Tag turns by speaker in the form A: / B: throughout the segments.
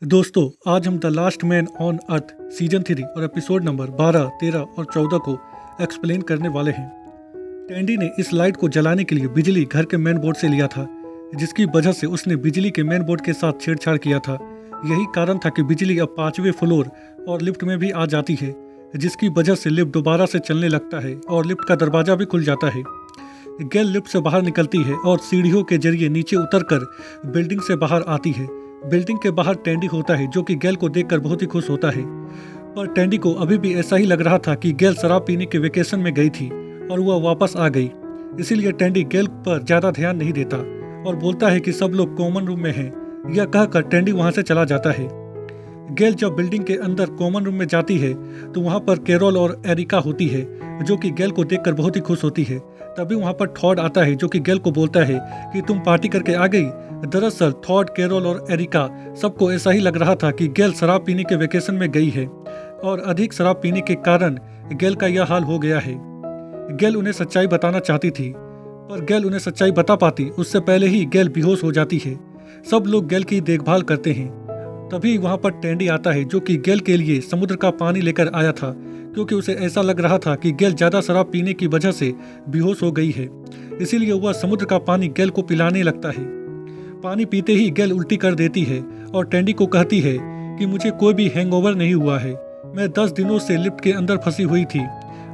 A: दोस्तों, आज हम the last man on earth season 3 और एपिसोड नंबर 12, 13 और 14 को एक्सप्लेन करने वाले हैं। टैंडी ने इस लाइट को जलाने के लिए बिजली घर के मेन बोर्ड से लिया था, जिसकी वजह से उसने बिजली के मेन बोर्ड के साथ छेड़छाड़ किया था। यही कारण था कि बिजली अब 5वें फ्लोर और लिफ्ट में भी आ जाती है, जिसकी वजह से लिफ्ट दोबारा से चलने लगता है और लिफ्ट का दरवाजा भी खुल जाता है। गैल लिफ्ट से बाहर निकलती है और सीढ़ियों के जरिए नीचे उतरकर बिल्डिंग से बाहर आती है। बिल्डिंग के बाहर टैंडी होता है, जो कि गैल को देखकर बहुत ही खुश होता है। पर टैंडी को अभी भी ऐसा ही लग रहा था कि गैल शराब पीने के वेकेशन में गई थी और वह वापस आ गई। इसीलिए टैंडी गैल पर ज़्यादा ध्यान नहीं देता और बोलता है कि सब लोग कॉमन रूम में हैं। यह कहकर टैंडी वहाँ से चला जाता है। गैल जब बिल्डिंग के अंदर कॉमन रूम में जाती है तो वहाँ पर कैरोल और एरिका होती है, जो कि गैल को देखकर बहुत ही खुश होती है। तभी वहाँ पर थॉड आता है, जो कि गैल को बोलता है कि तुम पार्टी करके आ गई। दरअसल थॉड, कैरोल और एरिका सबको ऐसा ही लग रहा था कि गैल शराब पीने के वेकेशन में गई है और अधिक शराब पीने के कारण गैल का यह हाल हो गया है। गैल उन्हें सच्चाई बताना चाहती थी, पर गैल उन्हें सच्चाई बता पाती उससे पहले ही गैल बेहोश हो जाती है। सब लोग गैल की देखभाल करते हैं। तभी वहाँ पर टैंडी आता है, जो कि गैल के लिए समुद्र का पानी लेकर आया था, क्योंकि उसे ऐसा लग रहा था कि गैल ज़्यादा शराब पीने की वजह से बेहोश हो गई है। इसीलिए वह समुद्र का पानी गैल को पिलाने लगता है। पानी पीते ही गैल उल्टी कर देती है और टैंडी को कहती है कि मुझे कोई भी हैंगओवर नहीं हुआ है। मैं 10 दिनों से लिफ्ट के अंदर फंसी हुई थी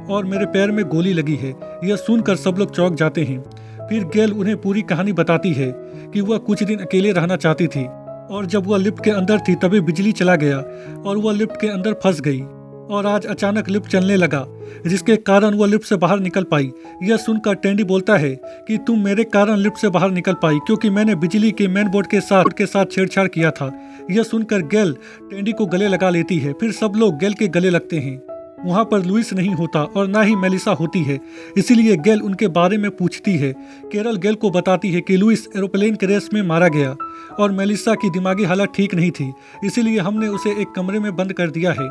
A: और मेरे पैर में गोली लगी है। यह सुनकर सब लोग चौंक जाते हैं। फिर गैल उन्हें पूरी कहानी बताती है कि वह कुछ दिन अकेले रहना चाहती थी और जब वह लिफ्ट के अंदर थी तभी बिजली चला गया और वह लिफ्ट के अंदर फंस गई और आज अचानक लिफ्ट चलने लगा, जिसके कारण वह लिफ्ट से बाहर निकल पाई। यह सुनकर टैंडी बोलता है कि तुम मेरे कारण लिफ्ट से बाहर निकल पाई, क्योंकि मैंने बिजली के मेन बोर्ड के साथ छेड़छाड़ किया था। यह सुनकर गैल टैंडी को गले लगा लेती है। फिर सब लोग गैल के गले लगते हैं। वहाँ पर लुइस नहीं होता और ना ही मेलिसा होती है, इसीलिए गैल उनके बारे में पूछती है। कैरल गैल को बताती है कि लुइस एरोप्लेन क्रैश में मारा गया और मेलिसा की दिमागी हालत ठीक नहीं थी, इसीलिए हमने उसे एक कमरे में बंद कर दिया है।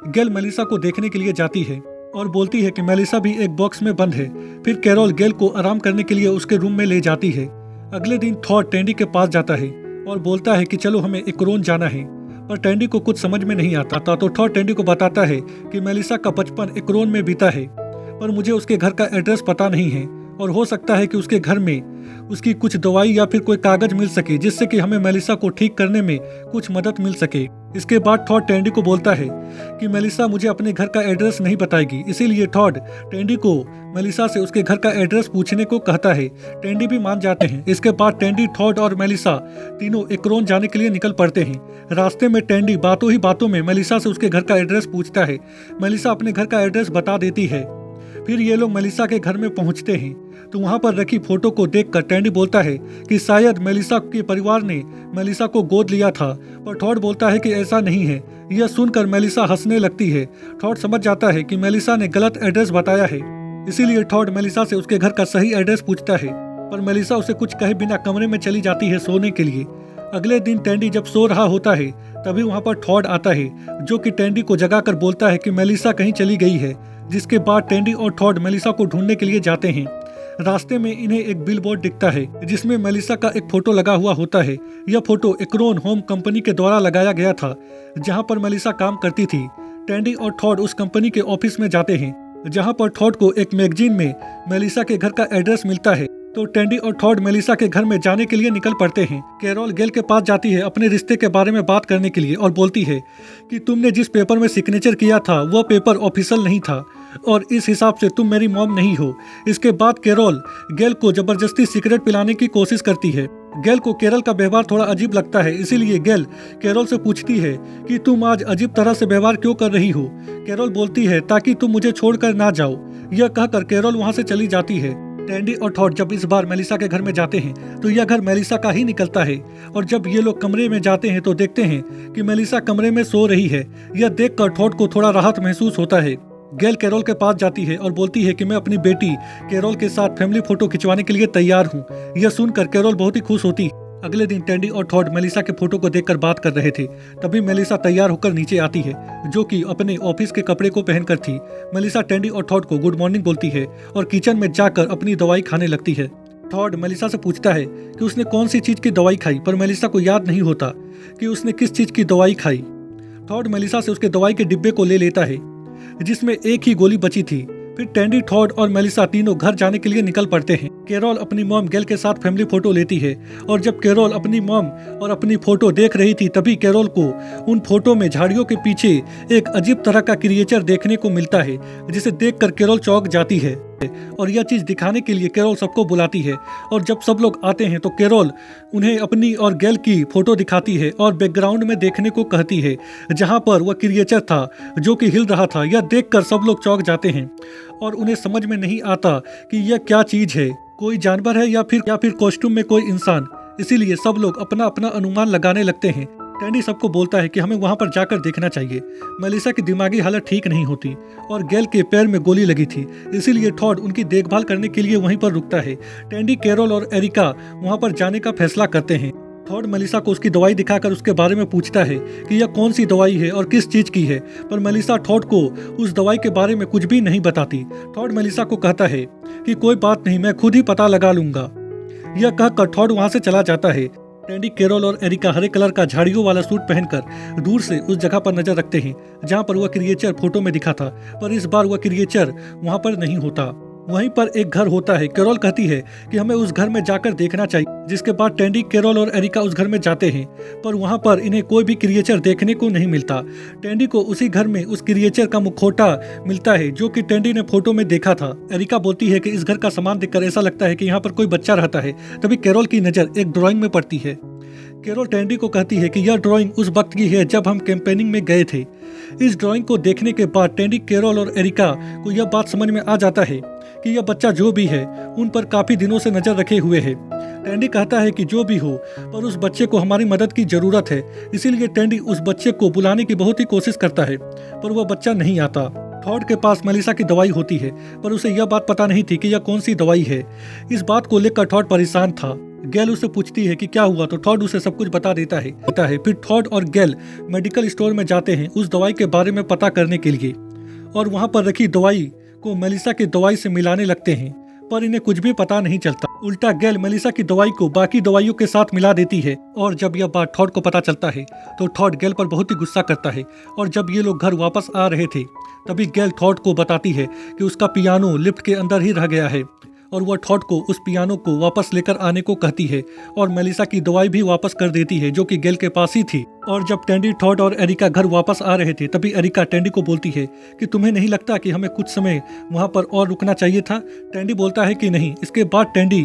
A: गैल मेलिसा को देखने के लिए जाती है और बोलती है कि मेलिसा भी एक बॉक्स में बंद है। फिर कैरोल गैल को आराम करने के लिए उसके रूम में ले जाती है। अगले दिन थॉड टैंडी के पास जाता है और बोलता है कि चलो हमें एक्रोन जाना है, पर टैंडी को कुछ समझ में नहीं आता। तो थॉड टैंडी को बताता है कि मेलिसा का बचपन एक्रोन में बीता है, पर मुझे उसके घर का एड्रेस पता नहीं है और हो सकता है कि उसके घर में उसकी कुछ दवाई या फिर कोई कागज मिल सके, जिससे कि हमें मेलिसा को ठीक करने में कुछ मदद मिल सके। इसके बाद थॉड टैंडी को बोलता है कि मेलिसा मुझे अपने घर का एड्रेस नहीं बताएगी, इसीलिए थॉड टैंडी को मेलिसा से उसके घर का एड्रेस पूछने को कहता है। टैंडी भी मान जाते हैं। इसके बाद टैंडी, थॉड और मेलिसा तीनों एक्रोन जाने के लिए निकल पड़ते हैं। रास्ते में टैंडी बातों ही बातों में मेलिसा से उसके घर का एड्रेस पूछता है। मेलिसा अपने घर का एड्रेस बता देती है। फिर ये लोग मेलिसा के घर में पहुंचते हैं तो वहां पर रखी फोटो को देखकर टैंडी बोलता है कि शायद मेलिसा के परिवार ने मेलिसा को गोद लिया था, पर थॉड बोलता है कि ऐसा नहीं है। यह सुनकर मेलिसा हंसने लगती है। थॉड समझ जाता है कि मेलिसा ने गलत एड्रेस बताया है, इसीलिए थॉड मेलिसा से उसके घर का सही एड्रेस पूछता है, पर मेलिसा उसे कुछ कहे बिना कमरे में चली जाती है सोने के लिए। अगले दिन टैंडी जब सो रहा होता है तभी वहां पर थॉड आता है, जो कि टैंडी को जगाकर बोलता है कि मेलिसा कहीं चली गई है। जिसके बाद टैंडी और थॉड मेलिसा को ढूंढने के लिए जाते हैं। रास्ते में इन्हें एक बिलबोर्ड दिखता है, जिसमें मेलिसा का एक फोटो लगा हुआ होता है। यह फोटो एक्रोन होम कंपनी के द्वारा लगाया गया था, जहां पर मेलिसा काम करती थी। टैंडी और थॉड उस कंपनी के ऑफिस में जाते हैं, जहां पर थॉड को एक मैगजीन में मेलिसा के घर का एड्रेस मिलता है। तो टैंडी और थॉड मेलिसा के घर में जाने के लिए निकल पड़ते हैं। कैरोल गैल के पास जाती है अपने रिश्ते के बारे में बात करने के लिए और बोलती है कि तुमने जिस पेपर में सिग्नेचर किया था वह पेपर ऑफिशियल नहीं था और इस हिसाब से तुम मेरी मॉम नहीं हो। इसके बाद कैरोल गैल को जबरदस्ती सिगरेट पिलाने की कोशिश करती है। गैल को कैरोल का व्यवहार थोड़ा अजीब लगता है, इसीलिए गैल कैरोल से पूछती है कि तुम आज अजीब तरह से व्यवहार क्यों कर रही हो। कैरोल बोलती है ताकि तुम मुझे छोड़कर ना जाओ। यह कहकर कैरोल वहां से चली जाती है। टैंडी और थॉड जब इस बार मेलिसा के घर में जाते हैं तो यह घर मेलिसा का ही निकलता है और जब ये लोग कमरे में जाते हैं तो देखते हैं कि मेलिसा कमरे में सो रही है। यह देखकर थॉड को थोड़ा राहत महसूस होता है। गैल कैरोल के पास जाती है और बोलती है कि मैं अपनी बेटी कैरोल के साथ फैमिली फोटो खिंचवाने के लिए तैयार हूँ। यह सुनकर कैरोल बहुत ही खुश होती। अगले दिन टैंडी और थॉड मेलिसा के फोटो को देखकर बात कर रहे थे। तभी मेलिसा तैयार होकर नीचे आती है, जो कि अपने ऑफिस के कपड़े को पहनकर थी। मेलिसा टैंडी और थॉड को गुड मॉर्निंग बोलती है और किचन में जाकर अपनी दवाई खाने लगती है। टॉड मेलिसा से पूछता है कि उसने कौन सी चीज की दवाई खाई, पर मेलिसा को याद नहीं होता कि उसने किस चीज की दवाई खाई। टॉड मेलिसा से उसके दवाई के डिब्बे को ले लेता है जिसमें एक ही गोली बची थी। फिर टैंडी, टॉड और मेलिसा तीनों घर जाने के लिए निकल पड़ते हैं। कैरोल अपनी मॉम गेल के साथ फैमिली फोटो लेती है और जब कैरोल अपनी मॉम और अपनी फोटो देख रही थी तभी कैरोल को उन फोटो में झाड़ियों के पीछे एक अजीब तरह का क्रिएचर देखने को मिलता है जिसे देखकर कैरोल चौंक जाती है और यह चीज दिखाने के लिए कैरोल सबको बुलाती है। और जब सब लोग आते हैं तो कैरोल उन्हें अपनी और गेल की फोटो दिखाती है और बैकग्राउंड में देखने को कहती है जहां पर वह क्रिएचर था जो कि हिल रहा था। यह देखकर सब लोग चौंक जाते हैं और उन्हें समझ में नहीं आता कि यह क्या चीज है, कोई जानवर है या फिर कॉस्ट्यूम में कोई इंसान। इसीलिए सब लोग अपना अपना अनुमान लगाने लगते हैं। टैंडी सबको बोलता है कि हमें वहां पर जाकर देखना चाहिए। मेलिसा की दिमागी हालत ठीक नहीं होती और गेल के पैर में गोली लगी थी, इसीलिए टॉड उनकी देखभाल करने के लिए वहीं पर रुकता है। टैंडी, कैरोल और एरिका वहां पर जाने का फैसला करते हैं। टॉड मेलिसा को उसकी दवाई दिखाकर उसके बारे में पूछता है कि यह कौन सी दवाई है और किस चीज की है, पर मेलिसा टॉड को उस दवाई के बारे में कुछ भी नहीं बताती। टॉड मेलिसा को कहता है कि कोई बात नहीं, मैं खुद ही पता लगा लूंगा। यह कहकर टॉड वहां से चला जाता है। टैंडी, कैरोल और एरिका हरे कलर का झाड़ियों वाला सूट पहनकर दूर से उस जगह पर नजर रखते हैं जहां पर वह क्रिएचर फोटो में दिखा था, पर इस बार वह क्रिएचर वहां पर नहीं होता। वहीं पर एक घर होता है। कैरोल कहती है कि हमें उस घर में जाकर देखना चाहिए, जिसके बाद टैंडी, कैरोल और एरिका उस घर में जाते हैं, पर वहां पर इन्हें कोई भी क्रिएचर देखने को नहीं मिलता। टैंडी को उसी घर में उस क्रिएचर का मुखौटा मिलता है जो कि टैंडी ने फोटो में देखा था। एरिका बोलती है कि इस घर का सामान देखकर ऐसा लगता है कि यहाँ पर कोई बच्चा रहता है। तभी कैरोल की नजर एक ड्राइंग में पड़ती है। कैरोल टैंडी को कहती है कि यह ड्राइंग उस वक्त की है जब हम कैंपेनिंग में गए थे। इस ड्राइंग को देखने के बाद टैंडी, कैरोल और एरिका को यह बात समझ में आ जाता है कि यह बच्चा जो भी है उन पर काफी दिनों से नजर रखे हुए है। टैंडी कहता है कि जो भी हो, पर उस बच्चे को हमारी मदद की जरूरत है। इसीलिए टैंडी उस बच्चे को बुलाने की बहुत ही कोशिश करता है, पर वह बच्चा नहीं आता। टॉड के पास मेलिसा की दवाई होती है, पर उसे यह बात पता नहीं थी कि यह कौन सी दवाई है। इस बात को लेकर टॉड परेशान था। गेल उससे पूछती है कि क्या हुआ, तो टॉड उसे सब कुछ बता देता है। फिर टॉड और गेल मेडिकल स्टोर में जाते हैं उस दवाई के बारे में पता करने के लिए, और वहां पर रखी दवाई को मेलिसा की दवाई से मिलाने लगते हैं, पर इन्हें कुछ भी पता नहीं चलता। उल्टा गेल मेलिसा की दवाई को बाकी दवाइयों के साथ मिला देती है, और जब यह बात टॉड को पता चलता है तो टॉड गेल पर बहुत ही गुस्सा करता है। और जब ये लोग घर वापस आ रहे थे तभी गेल टॉड को बताती है कि उसका पियानो लिफ्ट के अंदर ही रह गया है, और वह टॉड को उस पियानो को वापस लेकर आने को कहती है और मेलिसा की दवाई भी वापस कर देती है जो कि गेल के पास ही थी। और जब टैंडी, टॉड और एरिका घर वापस आ रहे थे तभी एरिका टैंडी को बोलती है कि तुम्हें नहीं लगता कि हमें कुछ समय वहां पर और रुकना चाहिए था। टैंडी बोलता है कि नहीं। इसके बाद टैंडी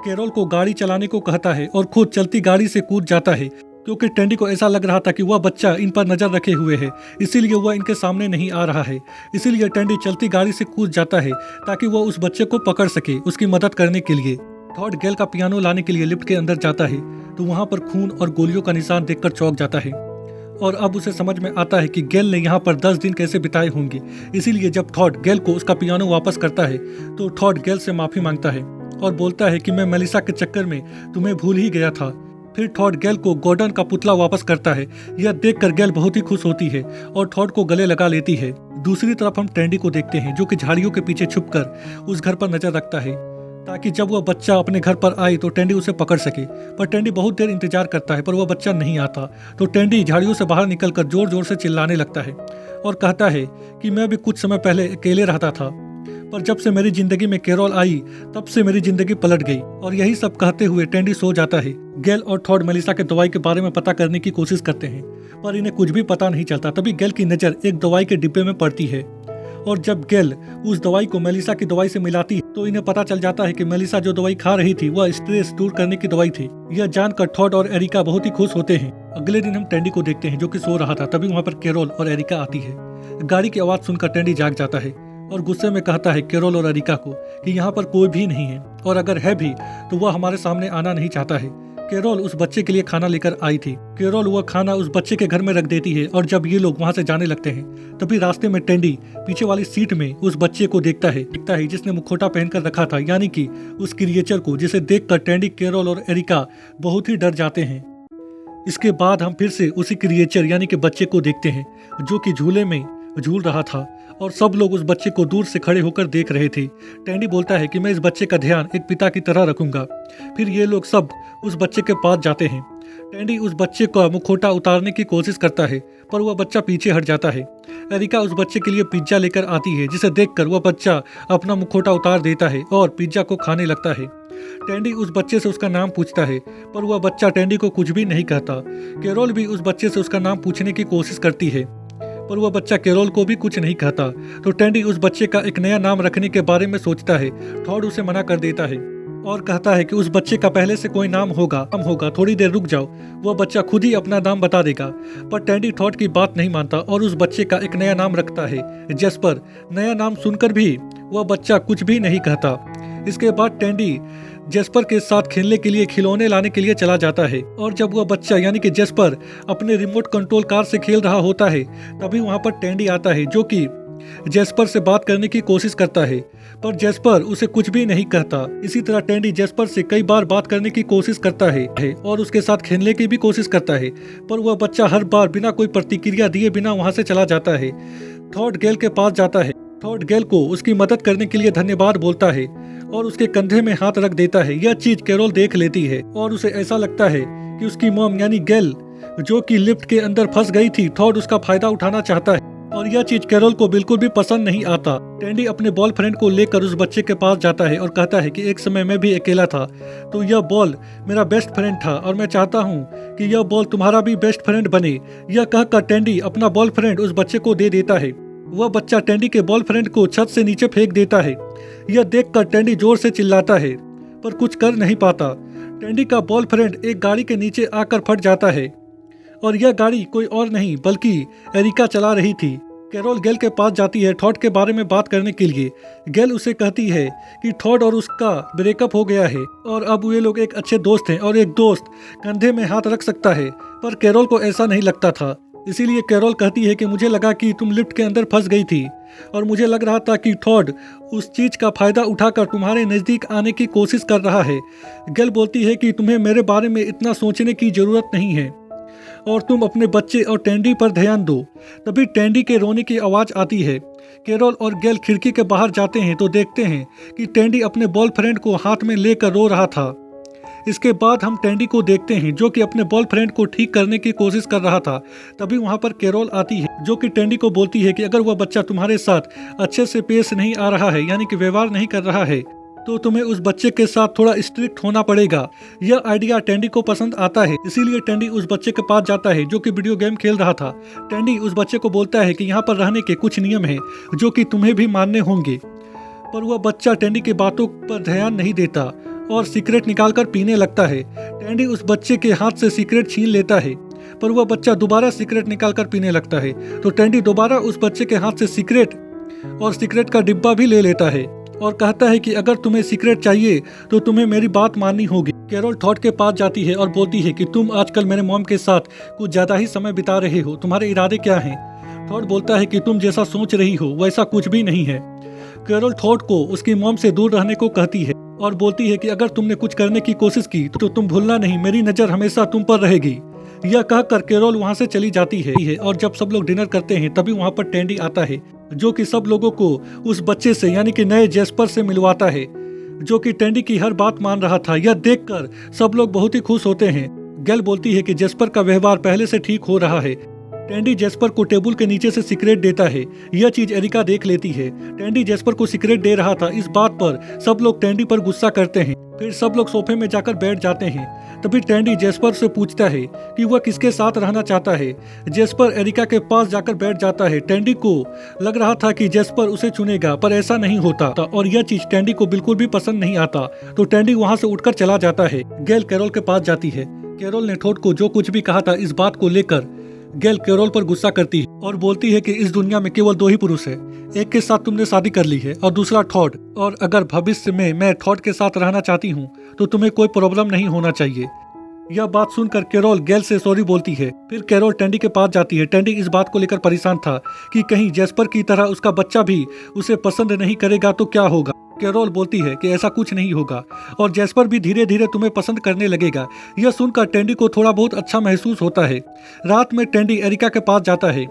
A: कैरोल को गाड़ी चलाने को कहता है और खुद चलती गाड़ी से कूद जाता है, क्योंकि टैंडी को ऐसा लग रहा था कि वह बच्चा इन पर नजर रखे हुए है, इसीलिए वह इनके सामने नहीं आ रहा है। इसीलिए टैंडी चलती गाड़ी से कूद जाता है ताकि वह उस बच्चे को पकड़ सके उसकी मदद करने के लिए। टॉड गेल का पियानो लाने के लिए लिफ्ट के अंदर जाता है तो वहां पर खून और गोलियों का निशान देखकर चौंक जाता है, और अब उसे समझ में आता है कि गेल ने यहाँ पर 10 दिन कैसे बिताए होंगे। इसीलिए जब टॉड गेल को उसका पियानो वापस करता है तो टॉड गेल से माफी मांगता है और बोलता है कि मैं मेलिसा के चक्कर में तुम्हें भूल ही गया था। फिर टॉड गेल को गॉर्डन का पुतला वापस करता है। यह देखकर गेल बहुत ही खुश होती है और टॉड को गले लगा लेती है। दूसरी तरफ हम टैंडी को देखते हैं जो कि झाड़ियों के पीछे छुपकर उस घर पर नजर रखता है ताकि जब वह बच्चा अपने घर पर आए तो टैंडी उसे पकड़ सके। पर टैंडी बहुत देर इंतजार करता है पर वह बच्चा नहीं आता, तो टैंडी झाड़ियों से बाहर निकलकर जोर जोर से चिल्लाने लगता है और कहता है कि मैं भी कुछ समय पहले अकेले रहता था, पर जब से मेरी जिंदगी में कैरोल आई तब से मेरी जिंदगी पलट गई। और यही सब कहते हुए टैंडी सो जाता है। गेल और टॉड मेलिसा के दवाई के बारे में पता करने की कोशिश करते हैं पर इन्हें कुछ भी पता नहीं चलता। तभी गेल की नजर एक दवाई के डिब्बे में पड़ती है, और जब गेल उस दवाई को मेलिसा की दवाई से मिलाती है तो इन्हें पता चल जाता है कि मेलिसा जो दवाई खा रही थी वह स्ट्रेस दूर करने की दवाई थी। यह जानकर टॉड और एरिका बहुत ही खुश होते हैं। अगले दिन हम टैंडी को देखते हैं जो कि सो रहा था। तभी वहां पर कैरोल और एरिका आती है। गाड़ी की आवाज सुनकर टैंडी जाग जाता है और गुस्से में कहता है कैरोल और एरिका को कि यहाँ पर कोई भी नहीं है, और अगर है भी तो वह हमारे सामने आना नहीं चाहता है। कैरोल उस बच्चे के लिए खाना लेकर आई थी। कैरोल वह खाना उस बच्चे के घर में रख देती है, और जब ये लोग वहां से जाने लगते हैं तभी रास्ते में टैंडी पीछे वाली सीट में उस बच्चे को देखता है जिसने मुखौटा पहनकर रखा था, यानी कि उस क्रिएचर को, जिसे देखकर टैंडी, कैरोल और एरिका बहुत ही डर जाते हैं। इसके बाद हम फिर से उसी क्रिएचर यानी कि बच्चे को देखते हैं जो कि झूले में झूल रहा था और सब लोग उस बच्चे को दूर से खड़े होकर देख रहे थे। टैंडी बोलता है कि मैं इस बच्चे का ध्यान एक पिता की तरह रखूंगा। फिर ये लोग सब उस बच्चे के पास जाते हैं। टैंडी उस बच्चे का मुखौटा उतारने की कोशिश करता है पर वह बच्चा पीछे हट जाता है। एरिका उस बच्चे के लिए पिज्जा लेकर आती है जिसे देखकर वह बच्चा अपना मुखौटा उतार देता है और पिज्जा को खाने लगता है। टैंडी उस बच्चे से उसका नाम पूछता है पर वह बच्चा टैंडी को कुछ भी नहीं कहता। कैरोल भी उस बच्चे से उसका नाम पूछने की कोशिश करती है पर वह बच्चा कैरोल को भी कुछ नहीं कहता। तो टैंडी उस बच्चे का एक नया नाम रखने के बारे में सोचता है। टॉड उसे मना कर देता है और कहता है कि उस बच्चे का पहले से कोई नाम होगा, थोड़ी देर रुक जाओ, वह बच्चा खुद ही अपना नाम बता देगा। पर टैंडी टॉड की बात नहीं मानता और उस बच्चे का एक नया नाम रखता है, जेस्पर। नया नाम सुनकर भी वह बच्चा कुछ भी नहीं कहता। इसके बाद टैंडी जेस्पर के साथ खेलने के लिए खिलौने लाने के लिए चला जाता है और जब वह बच्चा यानी कि जेस्पर अपने रिमोट कंट्रोल कार से खेल रहा होता है तभी वहां पर टैंडी आता है जो कि जेस्पर से बात करने की कोशिश करता है पर जेस्पर उसे कुछ भी नहीं कहता। इसी तरह टैंडी जेस्पर से कई बार बात करने की कोशिश करता है और उसके साथ खेलने की भी कोशिश करता है पर वह बच्चा हर बार बिना कोई प्रतिक्रिया दिए बिना वहां से चला जाता है। टॉड गेल के पास जाता है। टॉड गेल को उसकी मदद करने के लिए धन्यवाद बोलता है और उसके कंधे में हाथ रख देता है। यह चीज कैरोल देख लेती है और उसे ऐसा लगता है कि उसकी मॉम यानी गेल जो कि लिफ्ट के अंदर फंस गई थी, टॉड उसका फायदा उठाना चाहता है और यह चीज कैरोल को बिल्कुल भी पसंद नहीं आता। टैंडी अपने बॉयफ्रेंड को लेकर उस बच्चे के पास जाता है और कहता है कि एक समय मैं भी अकेला था तो यह बॉल मेरा बेस्ट फ्रेंड था और मैं चाहता हूँ कि यह बॉल तुम्हारा भी बेस्ट फ्रेंड बने। यह कहकर टैंडी अपना बॉयफ्रेंड उस बच्चे को दे देता है। वह बच्चा टैंडी के बॉयफ्रेंड को छत से नीचे फेंक देता है। यह देखकर टैंडी जोर से चिल्लाता है पर कुछ कर नहीं पाता। टैंडी का बॉयफ्रेंड एक गाड़ी के नीचे आकर फट जाता है और यह गाड़ी कोई और नहीं बल्कि एरिका चला रही थी। कैरोल गेल के पास जाती है टॉड के बारे में बात करने के लिए। गेल उसे कहती है कि टॉड और उसका ब्रेकअप हो गया है और अब वे लोग एक अच्छे दोस्त हैं और एक दोस्त कंधे में हाथ रख सकता है। पर कैरोल को ऐसा नहीं लगता था, इसीलिए कैरोल कहती है कि मुझे लगा कि तुम लिफ्ट के अंदर फंस गई थी और मुझे लग रहा था कि टॉड उस चीज का फायदा उठाकर तुम्हारे नजदीक आने की कोशिश कर रहा है। गेल बोलती है कि तुम्हें मेरे बारे में इतना सोचने की जरूरत नहीं है और तुम अपने बच्चे और टैंडी पर ध्यान दो। तभी टैंडी के रोने की आवाज आती है। कैरोल और गेल खिड़की के बाहर जाते हैं तो देखते हैं कि टैंडी अपने बॉयफ्रेंड को हाथ में लेकर रो रहा था। इसके बाद हम टैंडी को देखते हैं जो कि अपने बॉयफ्रेंड को ठीक करने की कोशिश कर रहा था। तभी वहां पर कैरोल आती है जो कि टैंडी को बोलती है कि अगर वह बच्चा तुम्हारे साथ अच्छे से पेश नहीं आ रहा है यानी कि व्यवहार नहीं कर रहा है तो तुम्हें उस बच्चे के साथ थोड़ा स्ट्रिक्ट होना पड़ेगा। यह आइडिया टैंडी को पसंद आता है, इसीलिए टैंडी उस बच्चे के पास जाता है जो कि वीडियो गेम खेल रहा था। टैंडी उस बच्चे को बोलता है कि यहाँ पर रहने के कुछ नियम हैं जो कि तुम्हें भी मानने होंगे। पर वह बच्चा टैंडी की बातों पर ध्यान नहीं देता और सिगरेट निकालकर पीने लगता है। टैंडी उस बच्चे के हाथ से सिगरेट छीन लेता है पर वह बच्चा दोबारा सिगरेट निकालकर पीने लगता है। तो टैंडी दोबारा उस बच्चे के हाथ से सिगरेट और सिगरेट का डिब्बा भी ले लेता है और कहता है कि अगर तुम्हें सिगरेट चाहिए तो तुम्हें मेरी बात माननी होगी। कैरोल टॉड के पास जाती है और बोलती है कि तुम आजकल मेरे मॉम के साथ कुछ ज्यादा ही समय बिता रहे हो, तुम्हारे इरादे क्या हैं? टॉड बोलता है कि तुम जैसा सोच रही हो वैसा कुछ भी नहीं है। कैरोल टॉड को उसकी मॉम से दूर रहने को कहती है और बोलती है कि अगर तुमने कुछ करने की कोशिश की तो तुम भूलना नहीं, मेरी नजर हमेशा तुम पर रहेगी। यह कहकर कैरोल वहां से चली जाती है और जब सब लोग डिनर करते हैं तभी वहां पर टैंडी आता है जो कि सब लोगों को उस बच्चे से यानी कि नए जेस्पर से मिलवाता है जो कि टैंडी की हर बात मान रहा था। यह देखकर सब लोग बहुत ही खुश होते हैं। गेल बोलती है कि जेस्पर का व्यवहार पहले से ठीक हो रहा है। टैंडी जेस्पर को टेबल के नीचे से सिगरेट देता है। यह चीज एरिका देख लेती है। टैंडी जेस्पर को सिगरेट दे रहा था, इस बात पर सब लोग टैंडी पर गुस्सा करते हैं। फिर सब लोग सोफे में जाकर बैठ जाते हैं। तभी टैंडी जेस्पर से पूछता है कि वह किसके साथ रहना चाहता है। जेस्पर एरिका के पास जाकर बैठ जाता है। टैंडी को लग रहा था कि जेस्पर उसे चुनेगा पर ऐसा नहीं होता और यह चीज टैंडी को बिल्कुल भी पसंद नहीं आता। तो टैंडी वहां से उठकर चला जाता है। गेल कैरोल के पास जाती है। कैरोल ने टॉड को जो कुछ भी कहा था इस बात को लेकर गेल कैरोल पर गुस्सा करती है और बोलती है कि इस दुनिया में केवल 2 ही पुरुष है, एक के साथ तुमने शादी कर ली है और दूसरा टॉड, और अगर भविष्य में मैं टॉड के साथ रहना चाहती हूँ तो तुम्हें कोई प्रॉब्लम नहीं होना चाहिए। यह बात सुनकर कैरोल गेल से सॉरी बोलती है। फिर कैरोल टैंडी के पास जाती है। टैंडी इस बात को लेकर परेशान था कि कहीं जेस्पर की तरह उसका बच्चा भी उसे पसंद नहीं करेगा तो क्या होगा। कैरोल बोलती है कि ऐसा कुछ नहीं होगा और जेस्पर भी धीरे धीरे तुम्हें पसंद करने लगेगा। यह सुनकर टैंडी को थोड़ा बहुत अच्छा महसूस होता है। रात में टैंडी एरिका के पास जाता है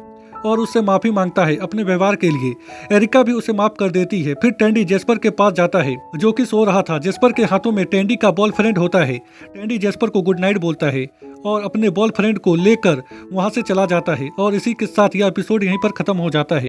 A: और उससे माफ़ी मांगता है अपने व्यवहार के लिए। एरिका भी उसे माफ़ कर देती है। फिर टैंडी जेस्पर के पास जाता है जो कि सो रहा था। जेस्पर के हाथों में टैंडी का बॉयफ्रेंड होता है। टैंडी जेस्पर को गुड नाइट बोलता है और अपने बॉयफ्रेंड को लेकर वहाँ से चला जाता है और इसी के साथ यह एपिसोड यहीं पर ख़त्म हो जाता है।